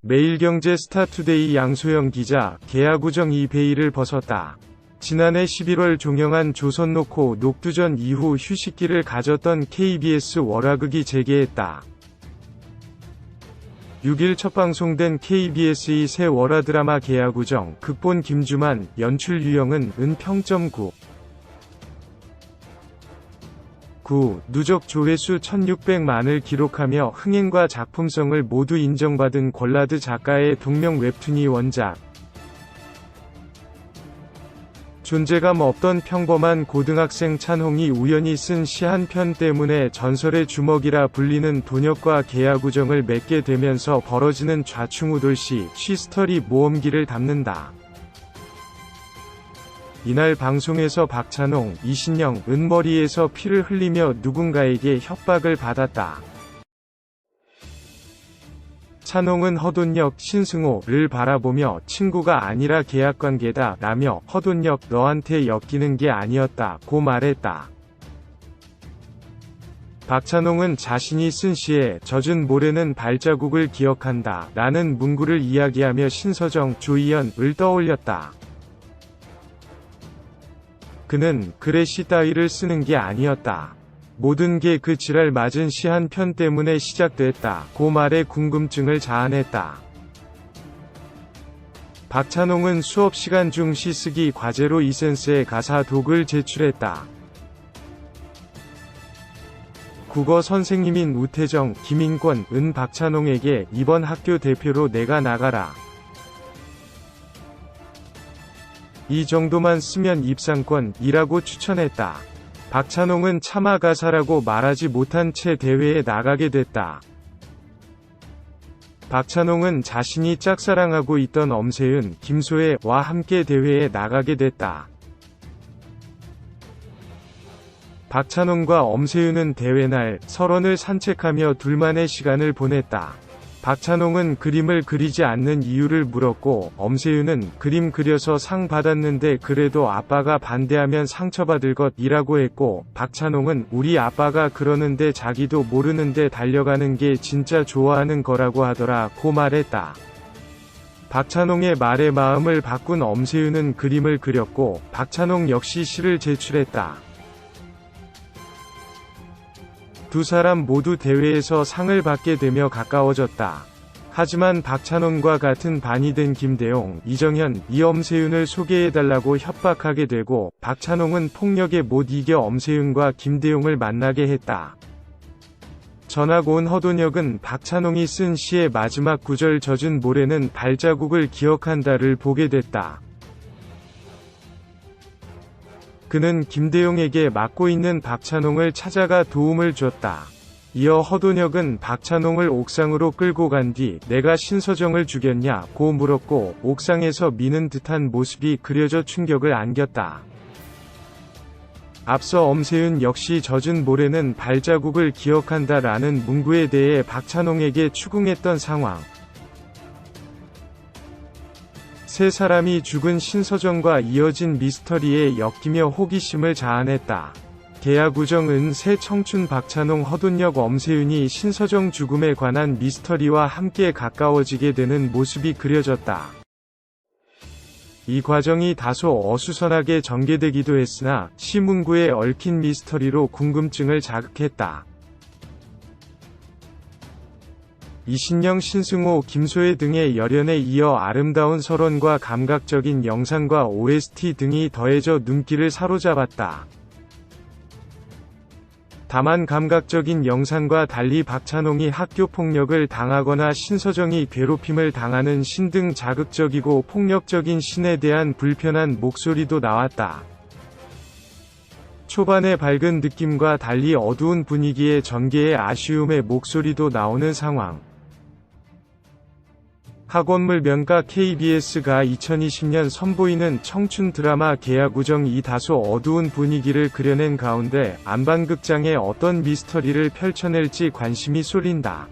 매일경제 스타투데이 양소영 기자, 계약우정 이베이를 벗었다. 지난해 11월 종영한 조선 놓고 녹두전 이후 휴식기를 가졌던 KBS 월화극이 재개했다. 6일 첫 방송된 KBS의 새 월화 드라마 계약우정, 극본 김주만, 연출 유영은, 평점 9. 누적 조회수 1600만을 기록하며 흥행과 작품성을 모두 인정받은 권라드 작가의 동명 웹툰이 원작. 존재감 없던 평범한 고등학생 찬홍이 우연히 쓴 시 한 편 때문에 전설의 주먹이라 불리는 돈역과 계약우정을 맺게 되면서 벌어지는 좌충우돌시, 쉬스터리 모험기를 담는다. 이날 방송에서 박찬홍, 이신영,은 머리에서 피를 흘리며 누군가에게 협박을 받았다. 찬홍은 허돈역, 신승호를 바라보며 친구가 아니라 계약관계다 라며 허돈역 너한테 엮이는 게 아니었다 고 말했다. 박찬홍은 자신이 쓴 시에 젖은 모래는 발자국을 기억한다 라는 문구를 이야기하며 신서정, 조이연을 떠올렸다. 그는 글에 시 따위를 쓰는 게 아니었다. 모든 게 그 지랄 맞은 시 한 편 때문에 시작됐다 고 말해 궁금증을 자아냈다. 박찬홍은 수업시간 중 시쓰기 과제로 이센스의 가사 독을 제출했다. 국어 선생님인 우태정, 김인권은 박찬홍에게 이번 학교 대표로 내가 나가라. 이 정도만 쓰면 입상권이라고 추천했다. 박찬홍은 차마 가사라고 말하지 못한 채 대회에 나가게 됐다. 박찬홍은 자신이 짝사랑하고 있던 엄세윤, 김소혜와 함께 대회에 나가게 됐다. 박찬홍과 엄세윤은 대회날 설원을 산책하며 둘만의 시간을 보냈다. 박찬홍은 그림을 그리지 않는 이유를 물었고, 엄세윤은 그림 그려서 상 받았는데 그래도 아빠가 반대하면 상처받을 것이라고 했고, 박찬홍은 우리 아빠가 그러는데 자기도 모르는데 달려가는 게 진짜 좋아하는 거라고 하더라 고 말했다. 박찬홍의 말에 마음을 바꾼 엄세윤은 그림을 그렸고, 박찬홍 역시 시를 제출했다. 두 사람 모두 대회에서 상을 받게 되며 가까워졌다. 하지만 박찬홍과 같은 반이 된 김대용, 이정현, 엄세윤을 소개해달라고 협박하게 되고, 박찬홍은 폭력에 못 이겨 엄세윤과 김대용을 만나게 했다. 전학 온 허돈역은 박찬홍이 쓴 시의 마지막 구절 젖은 모래는 발자국을 기억한다를 보게 됐다. 그는 김대용에게 맡고 있는 박찬홍을 찾아가 도움을 줬다. 이어 허돈역은 박찬홍을 옥상으로 끌고 간 뒤 내가 신서정을 죽였냐 고 물었고, 옥상에서 미는 듯한 모습이 그려져 충격을 안겼다. 앞서 엄세윤 역시 젖은 모래는 발자국을 기억한다 라는 문구에 대해 박찬홍에게 추궁했던 상황. 세 사람이 죽은 신서정과 이어진 미스터리에 엮이며 호기심을 자아냈다. 계약우정은 새 청춘 박찬홍, 허돈역, 엄세윤이 신서정 죽음에 관한 미스터리와 함께 가까워지게 되는 모습이 그려졌다. 이 과정이 다소 어수선하게 전개되기도 했으나 시 문구에 얽힌 미스터리로 궁금증을 자극했다. 이신영, 신승호, 김소혜 등의 열연에 이어 아름다운 설원과 감각적인 영상과 OST 등이 더해져 눈길을 사로잡았다. 다만 감각적인 영상과 달리 박찬홍이 학교 폭력을 당하거나 신서정이 괴롭힘을 당하는 신 등 자극적이고 폭력적인 신에 대한 불편한 목소리도 나왔다. 초반의 밝은 느낌과 달리 어두운 분위기의 전개에 아쉬움의 목소리도 나오는 상황. 학원물 명가 KBS가 2020년 선보이는 청춘 드라마 계약우정이 다소 어두운 분위기를 그려낸 가운데 안방극장에 어떤 미스터리를 펼쳐낼지 관심이 쏠린다.